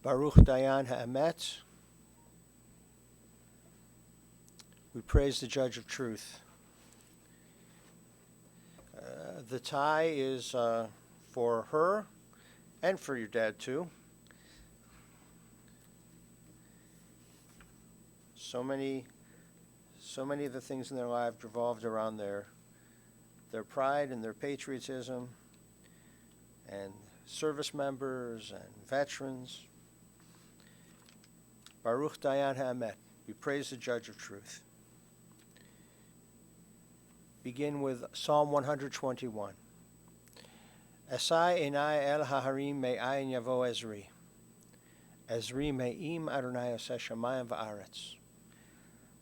Baruch Dayan Ha'emet. We praise the Judge of Truth. The tie is for her and for your dad too. So many of the things in their life revolved around their pride and their patriotism, and service members and veterans. Baruch Dayan Ha'emet. We praise the Judge of Truth. Begin with Psalm 121. Esai enai el haharim me'ayin yavo Ezri. Ezri me'im Adonai oseh shamayim va'aretz.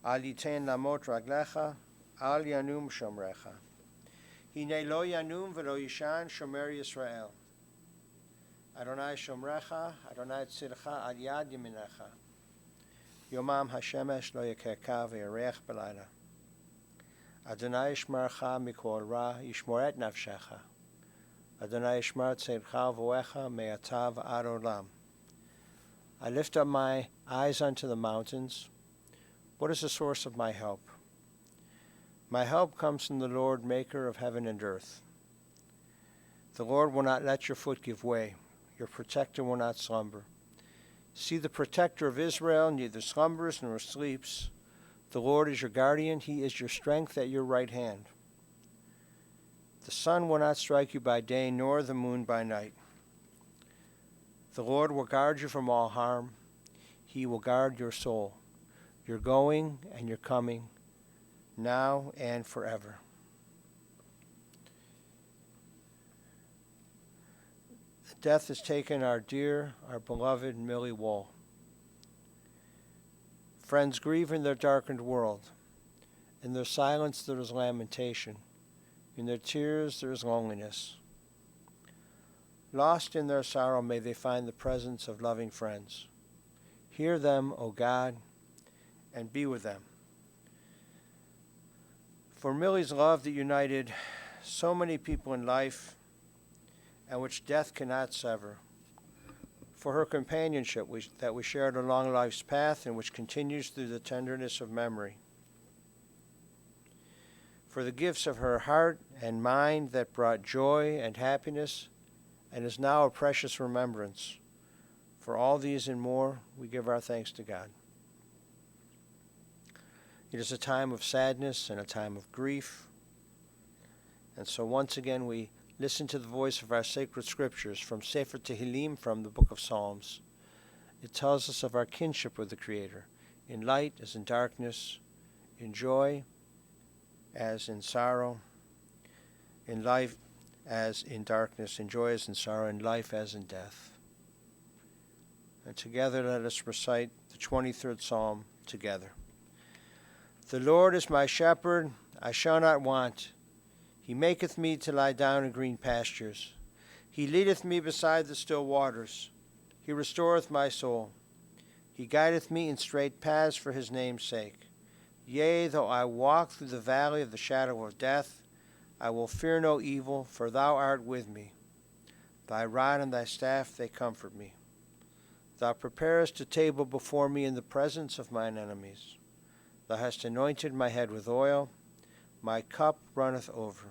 Al yiten lamot raglecha, al yanum shomrecha. Hine lo yanum v'lo yishan shomer Yisrael. Adonai shomrecha, Adonai tzilcha al yad yaminecha. Yomam hashemesh lo yakeka v'yareach b'layla. Adonai yishmarcha mikol ra, yishmoret nafshecha. Adonai yishmar tzedcha v'oecha me'ata v'ad olam. I lift up my eyes unto the mountains. What is the source of my help? My help comes from the Lord, maker of heaven and earth. The Lord will not let your foot give way. Your protector will not slumber. See, the protector of Israel neither slumbers nor sleeps. The Lord is your guardian. He is your strength at your right hand. The sun will not strike you by day, nor the moon by night. The Lord will guard you from all harm. He will guard your soul, your going and your coming, now and forever. Death has taken our dear, our beloved Mildred Wohl. Friends grieve in their darkened world. In their silence there is lamentation. In their tears there is loneliness. Lost in their sorrow may they find the presence of loving friends. Hear them, O God, and be with them. For Millie's love that united so many people in life and which death cannot sever. For her companionship that we shared along life's path and which continues through the tenderness of memory. For the gifts of her heart and mind that brought joy and happiness and is now a precious remembrance. For all these and more, we give our thanks to God. It is a time of sadness and a time of grief. And so once again we listen to the voice of our sacred scriptures from Sefer Tehillim, from the book of Psalms. It tells us of our kinship with the Creator, in light as in darkness, in joy as in sorrow, in life as in darkness, in joy as in sorrow, in life as in death. And together let us recite the 23rd Psalm together. The Lord is my shepherd, I shall not want. He maketh me to lie down in green pastures. He leadeth me beside the still waters. He restoreth my soul. He guideth me in straight paths for his name's sake. Yea, though I walk through the valley of the shadow of death, I will fear no evil, for thou art with me. Thy rod and thy staff, they comfort me. Thou preparest a table before me in the presence of mine enemies. Thou hast anointed my head with oil. My cup runneth over.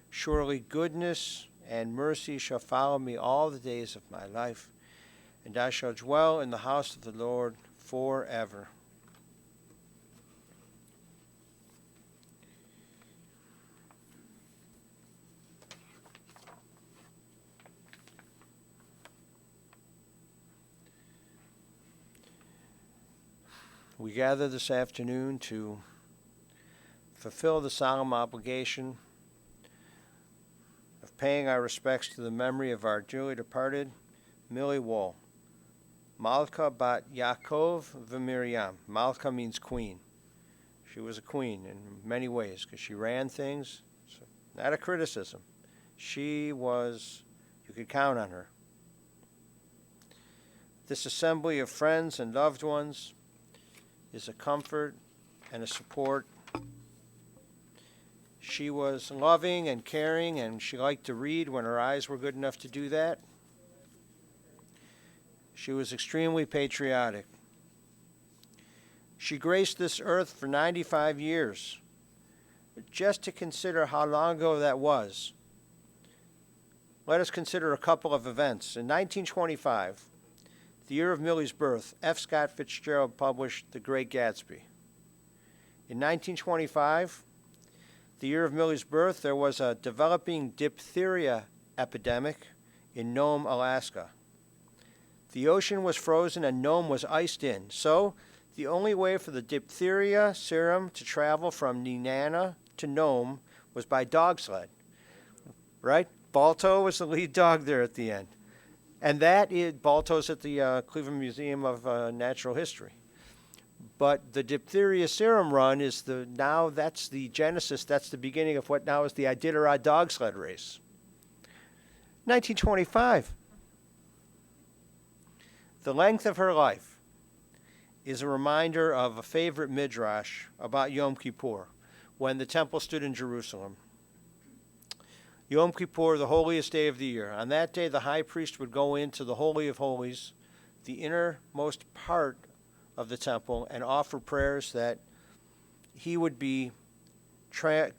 Surely goodness and mercy shall follow me all the days of my life, and I shall dwell in the house of the Lord forever. We gather this afternoon to fulfill the solemn obligation of paying our respects to the memory of our dearly departed Mildred Wohl, Malka bat Yaakov v'Miriam. Malka means queen. She was a queen in many ways because she ran things. So not a criticism. She was, you could count on her. This assembly of friends and loved ones is a comfort and a support. She was loving and caring, and she liked to read when her eyes were good enough to do that. She was extremely patriotic. She graced this earth for 95 years. Just to consider how long ago that was, let us consider a couple of events. In 1925, the year of Millie's birth, F. Scott Fitzgerald published The Great Gatsby. In 1925, the year of Millie's birth, there was a developing diphtheria epidemic in Nome, Alaska. The ocean was frozen and Nome was iced in, so the only way for the diphtheria serum to travel from Nenana to Nome was by dog sled, right? Balto was the lead dog there at the end. And Balto's at the Cleveland Museum of Natural History. But the diphtheria serum run is that's the genesis, that's the beginning of what now is the Iditarod dog sled race. 1925. The length of her life is a reminder of a favorite midrash about Yom Kippur, when the temple stood in Jerusalem. Yom Kippur, the holiest day of the year. On that day, the high priest would go into the Holy of Holies, the innermost part of the temple, and offer prayers that he would be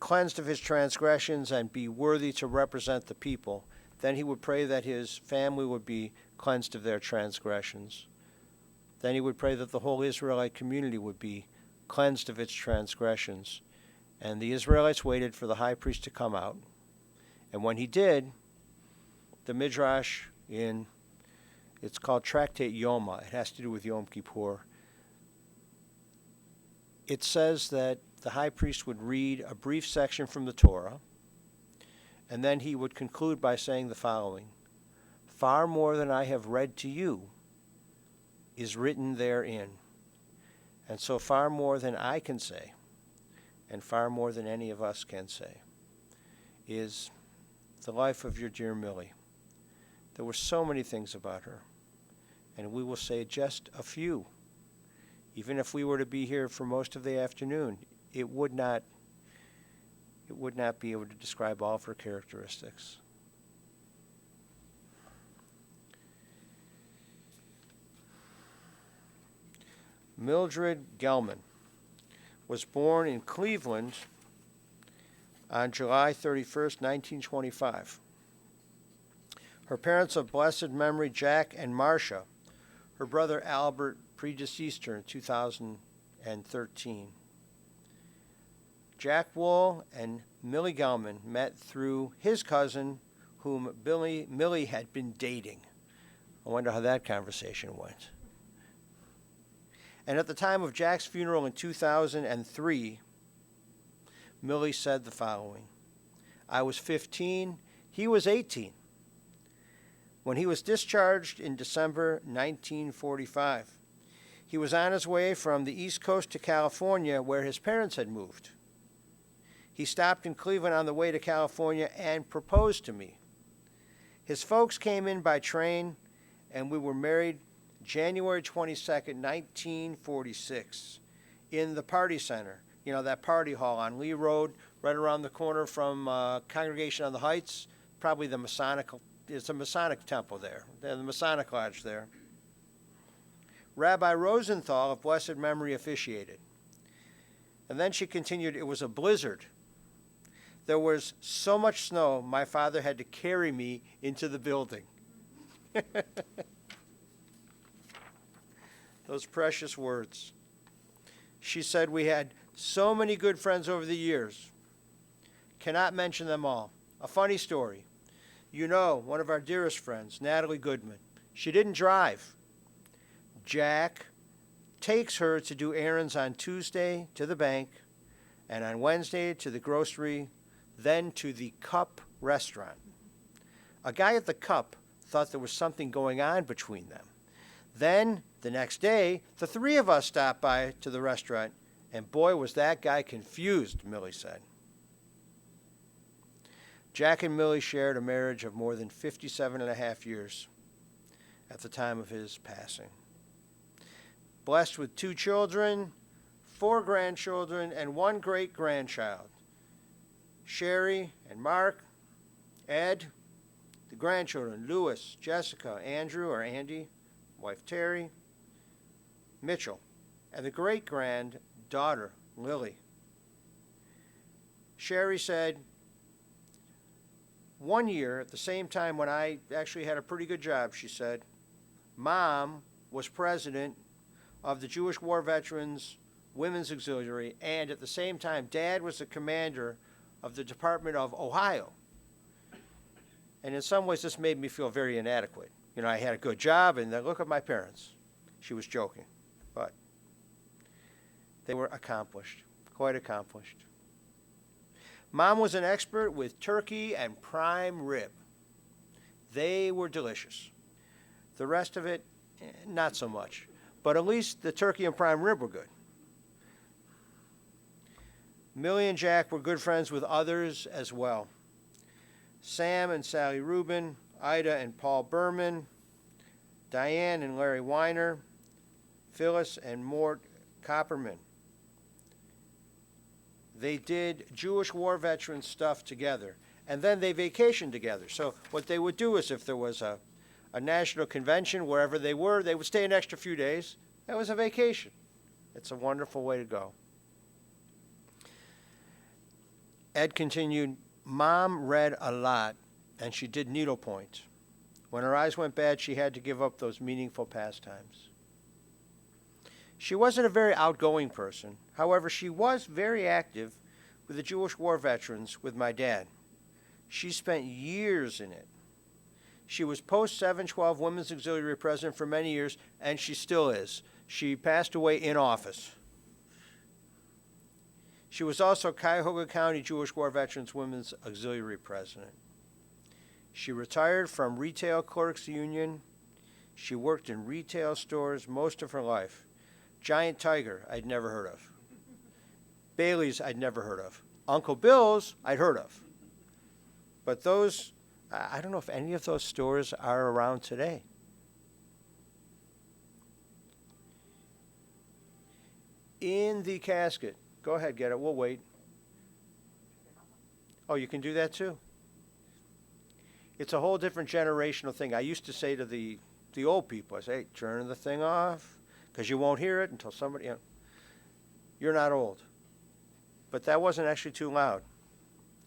cleansed of his transgressions and be worthy to represent the people. Then he would pray that his family would be cleansed of their transgressions. Then he would pray that the whole Israelite community would be cleansed of its transgressions. And the Israelites waited for the high priest to come out. And when he did, the Midrash it's called Tractate Yoma. It has to do with Yom Kippur. It says that the high priest would read a brief section from the Torah, and then he would conclude by saying the following: "Far more than I have read to you is written therein." And so far more than I can say, and far more than any of us can say, is the life of your dear Millie. There were so many things about her, and we will say just a few. Even if we were to be here for most of the afternoon, it would not be able to describe all of her characteristics. Mildred Gelman was born in Cleveland on July 31st, 1925. Her parents of blessed memory, Jack and Marcia. Her brother Albert predeceased her in 2013. Jack Wohl and Millie Gelman met through his cousin, whom Millie had been dating. I wonder how that conversation went. And at the time of Jack's funeral in 2003, Millie said the following: "I was 15, he was 18. When he was discharged in December 1945, he was on his way from the East Coast to California, where his parents had moved. He stopped in Cleveland on the way to California and proposed to me. His folks came in by train, and we were married January 22nd, 1946, in the Party Center. You know, that party hall on Lee Road, right around the corner from Congregation on the Heights, probably it's a Masonic temple there, the Masonic Lodge there. Rabbi Rosenthal of blessed memory officiated." And then she continued, "It was a blizzard. There was so much snow, my father had to carry me into the building." Those precious words. She said, "We had so many good friends over the years. Cannot mention them all. A funny story. You know, one of our dearest friends, Natalie Goodman, she didn't drive. Jack takes her to do errands on Tuesday to the bank, and on Wednesday to the grocery, then to the Cup restaurant. A guy at the Cup thought there was something going on between them. Then, the next day, the three of us stopped by to the restaurant, and boy, was that guy confused," Millie said. Jack and Millie shared a marriage of more than 57 and a half years at the time of his passing. Blessed with 2 children, 4 grandchildren, and 1 great-grandchild. Sherry and Mark, Ed, the grandchildren, Louis, Jessica, Andrew or Andy, wife Terry, Mitchell, and the great-granddaughter, Lily. Sherry said, one year, at the same time when I actually had a pretty good job, she said, Mom was president of the Jewish War Veterans Women's Auxiliary, and at the same time, Dad was the commander of the Department of Ohio. And in some ways, this made me feel very inadequate. You know, I had a good job, and then look at my parents. She was joking, but they were accomplished, quite accomplished. Mom was an expert with turkey and prime rib. They were delicious. The rest of it, not so much. But at least the turkey and prime rib were good. Millie and Jack were good friends with others as well. Sam and Sally Rubin, Ida and Paul Berman, Diane and Larry Weiner, Phyllis and Mort Copperman. They did Jewish war veteran stuff together, and then they vacationed together. So what they would do is if there was a national convention, wherever they were, they would stay an extra few days. That was a vacation. It's a wonderful way to go. Ed continued, Mom read a lot, and she did needlepoint. When her eyes went bad, she had to give up those meaningful pastimes. She wasn't a very outgoing person. However, she was very active with the Jewish war veterans with my dad. She spent years in it. She was post-712 Women's Auxiliary President for many years, and she still is. She passed away in office. She was also Cuyahoga County Jewish War Veterans Women's Auxiliary President. She retired from Retail Clerks Union. She worked in retail stores most of her life. Giant Tiger, I'd never heard of. Bailey's, I'd never heard of. Uncle Bill's, I'd heard of. But those, I don't know if any of those stores are around today. In the casket, go ahead, get it, we'll wait. Oh, you can do that too? It's a whole different generational thing. I used to say to the old people, I say, hey, turn the thing off, because you won't hear it until somebody, you're not old. But that wasn't actually too loud.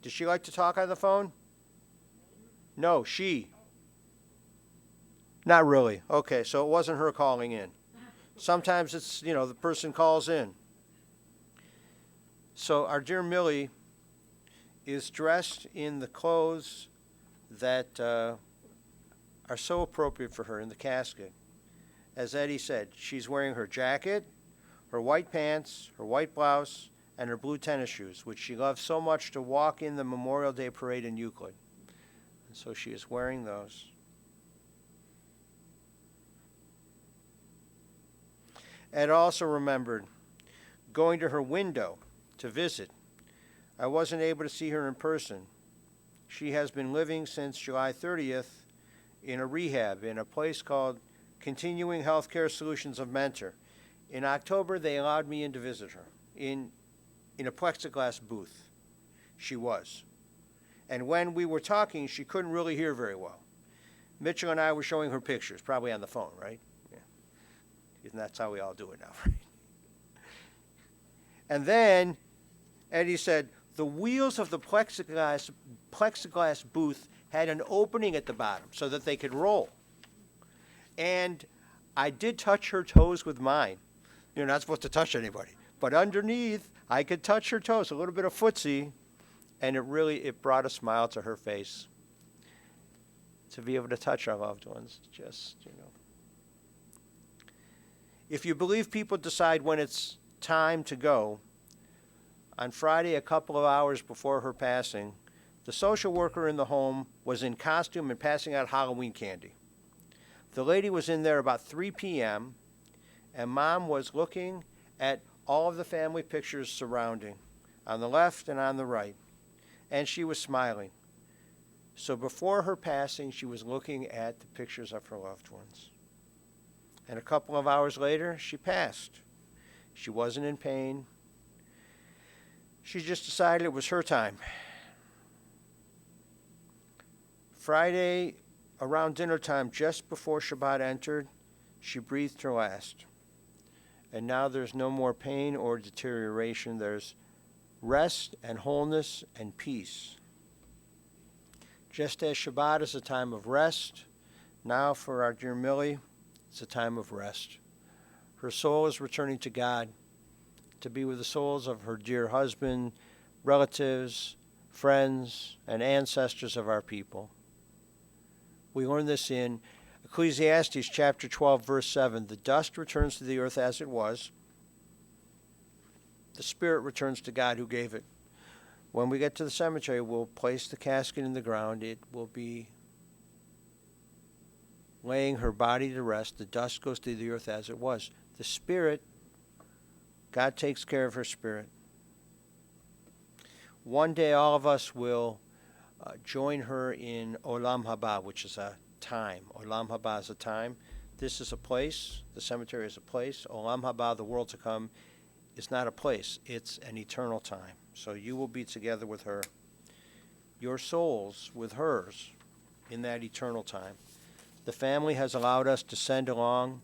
Does she like to talk on the phone? No, she. Not really. Okay, so it wasn't her calling in. Sometimes it's, the person calls in. So our dear Millie is dressed in the clothes that are so appropriate for her in the casket. As Eddie said, she's wearing her jacket, her white pants, her white blouse, and her blue tennis shoes, which she loves so much to walk in the Memorial Day Parade in Euclid. And so she is wearing those. Ed also remembered going to her window to visit. I wasn't able to see her in person. She has been living since July 30th in a rehab in a place called Continuing Healthcare Solutions of Mentor. In October, they allowed me in to visit her in a plexiglass booth. She was. And when we were talking, she couldn't really hear very well. Mitchell and I were showing her pictures, probably on the phone, right? Yeah. And that's how we all do it now, right? And then Eddie said, the wheels of the plexiglass booth had an opening at the bottom so that they could roll. And I did touch her toes with mine. You're not supposed to touch anybody. But underneath, I could touch her toes, a little bit of footsie, and it brought a smile to her face. To be able to touch our loved ones, If you believe people decide when it's time to go, on Friday, a couple of hours before her passing, the social worker in the home was in costume and passing out Halloween candy. The lady was in there about 3 p.m., and Mom was looking at all of the family pictures surrounding, on the left and on the right, and she was smiling. So before her passing, she was looking at the pictures of her loved ones. And a couple of hours later, she passed. She wasn't in pain. She just decided it was her time. Friday, around dinner time, just before Shabbat entered, She breathed her last. And now there's no more pain or deterioration. There's rest and wholeness and peace. Just as Shabbat is a time of rest, now for our dear Millie, it's a time of rest. Her soul is returning to God to be with the souls of her dear husband, relatives, friends, and ancestors of our people. We learn this in Ecclesiastes chapter 12, verse 7. The dust returns to the earth as it was. The spirit returns to God who gave it. When we get to the cemetery, we'll place the casket in the ground. It will be laying her body to rest. The dust goes to the earth as it was. The spirit, God takes care of her spirit. One day all of us will join her in Olam Haba, which is a time. Olam Haba is a time. This is a place. The cemetery is a place. Olam Haba, the world to come, is not a place. It's an eternal time. So you will be together with her, your souls with hers in that eternal time. The family has allowed us to send along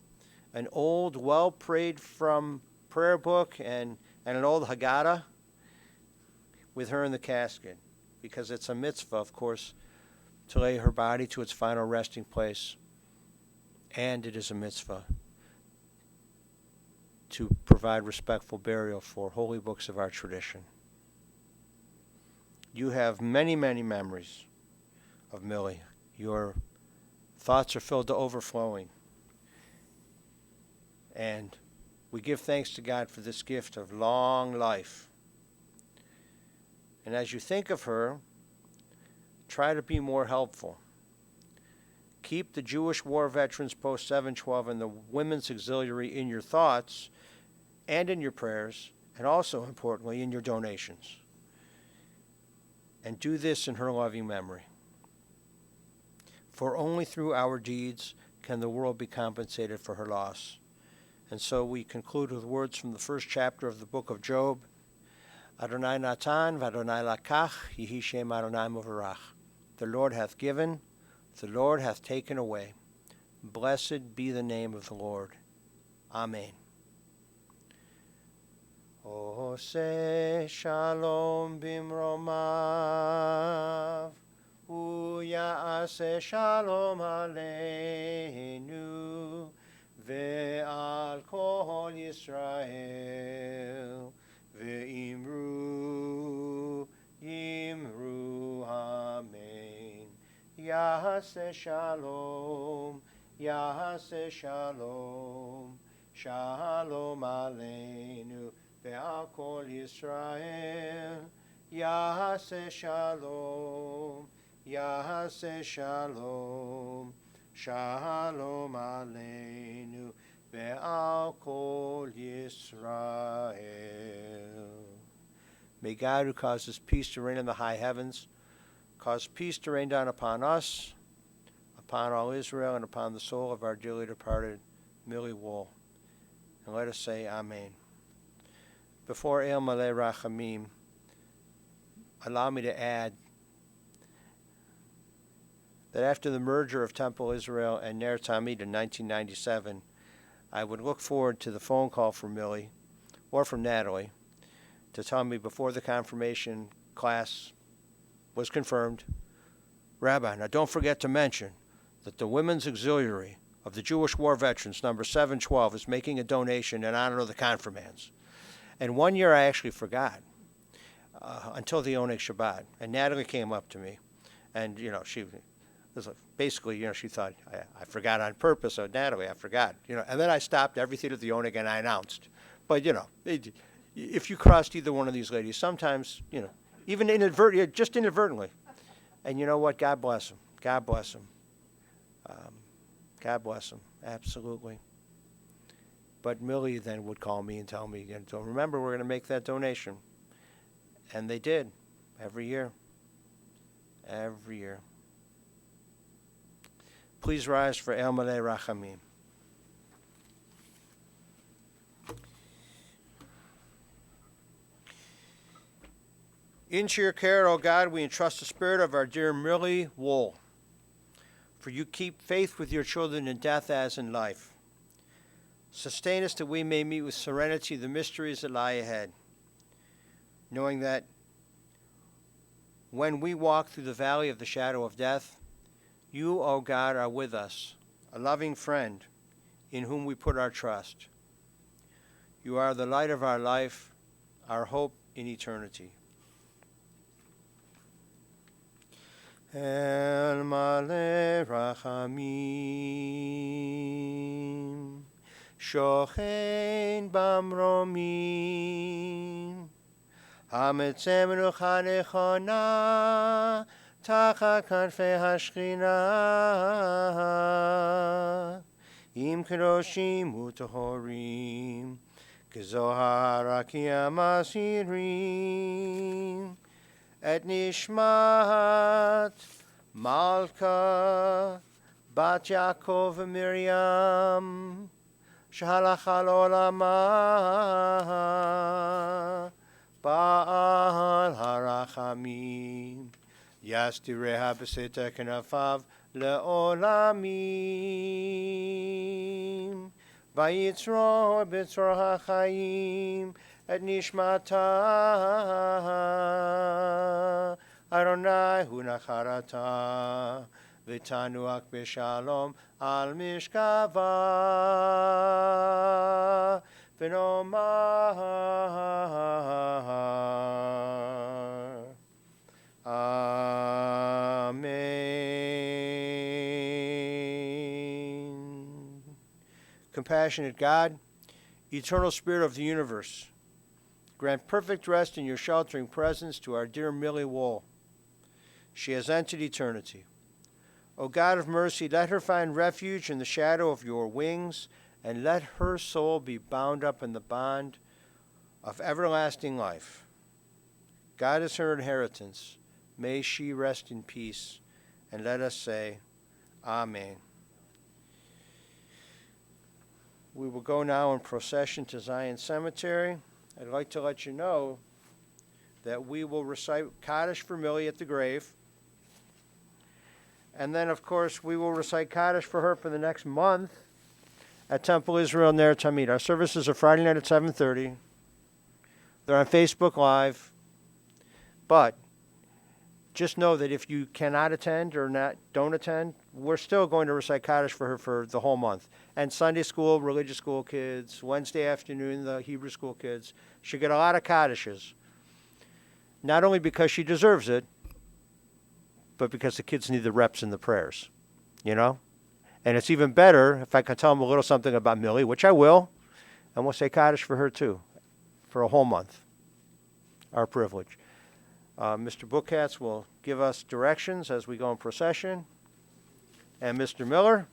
an old, well-prayed from prayer book and an old Haggadah with her in the casket, because it's a mitzvah, of course, to lay her body to its final resting place, and it is a mitzvah to provide respectful burial for holy books of our tradition. You have many, many memories of Millie. Your thoughts are filled to overflowing. And we give thanks to God for this gift of long life. And as you think of her, try to be more helpful. Keep the Jewish War Veterans Post 712 and the Women's Auxiliary in your thoughts and in your prayers, and also, importantly, in your donations. And do this in her loving memory. For only through our deeds can the world be compensated for her loss. And so we conclude with words from the first chapter of the book of Job. Adonai Natan v'Adonai Lakach, Yehi Shem Adonai Muvarach. The Lord hath given, the Lord hath taken away. Blessed be the name of the Lord. Amen. Ose shalom bimromav, u'ya'aseh shalom aleinu, ve'al kol Yisrael, ve'imru, imru, amen. Ya'aseh shalom, ya'aseh shalom, shalom aleinu, ve'al kol Yisrael, ya'aseh shalom, ya'aseh shalom, shalom aleinu, ve'al kol Yisrael. May God, who causes peace to reign in the high heavens, cause peace to rain down upon us, upon all Israel, and upon the soul of our dearly departed Mildred Wohl. And let us say Amen. Before El Maleh Rachamim, allow me to add that after the merger of Temple Israel and Ner Tamid in 1997, I would look forward to the phone call from Millie or from Natalie to tell me before the confirmation class was confirmed, Rabbi, now don't forget to mention that the Women's Auxiliary of the Jewish War Veterans, number 712, is making a donation in honor of the confirmands. And one year I actually forgot until the Oneg Shabbat. And Natalie came up to me, and, she was basically, she thought I forgot on purpose. So, Natalie, I forgot. And then I stopped everything at the Oneg and I announced. But, if you crossed either one of these ladies, sometimes, even just inadvertently. And you know what? God bless them. God bless them. God bless them. Absolutely. But Millie then would call me and tell me, so remember, we're going to make that donation. And they did. Every year. Every year. Please rise for El Maleh Rachamim. Into your care, O God, we entrust the spirit of our dear Mildred Wohl. For you keep faith with your children in death as in life. Sustain us that we may meet with serenity the mysteries that lie ahead, knowing that when we walk through the valley of the shadow of death, you, O God, are with us, a loving friend in whom we put our trust. You are the light of our life, our hope in eternity. El Maleh Rachamim, Shochein Bamromim, Hametzem Menucha Nechona, Tachat Kanfei Hashchina, Im Kedoshim U'Tahorim, Kezohar Akiyam Asirim, Et Nishmat Malka Bat Yaakov Miriam, Shehalacha L'Olama, Ba'al Harachamim, Yastireha B'Seta Kenafav Le'olamim, Vayitzro B'Tzor HaChaim, Et Nishmata Adonai Hu Nacharata, V'Tanuach B'Shalom Al Mishkava, V'Nomar Amen. Compassionate God, eternal Spirit of the universe, grant perfect rest in your sheltering presence to our dear Mildred Wohl. She has entered eternity. O God of mercy, let her find refuge in the shadow of your wings, and let her soul be bound up in the bond of everlasting life. God is her inheritance. May she rest in peace. And let us say, Amen. We will go now in procession to Zion Cemetery. I'd like to let you know that we will recite Kaddish for Millie at the grave. And then, of course, we will recite Kaddish for her for the next month at Temple Israel Ner Tamid. Our services are Friday night at 7:30. They're on Facebook Live. But just know that if you cannot attend or don't attend, we're still going to recite Kaddish for her for the whole month. And Sunday school, religious school kids, Wednesday afternoon, the Hebrew school kids, she get a lot of Kaddishes. Not only because she deserves it, but because the kids need the reps and the prayers, you know? And it's even better if I can tell them a little something about Millie, which I will, and we'll say Kaddish for her too, for a whole month. Our privilege. Mr. Bookatz will give us directions as we go in procession. And Mr. Miller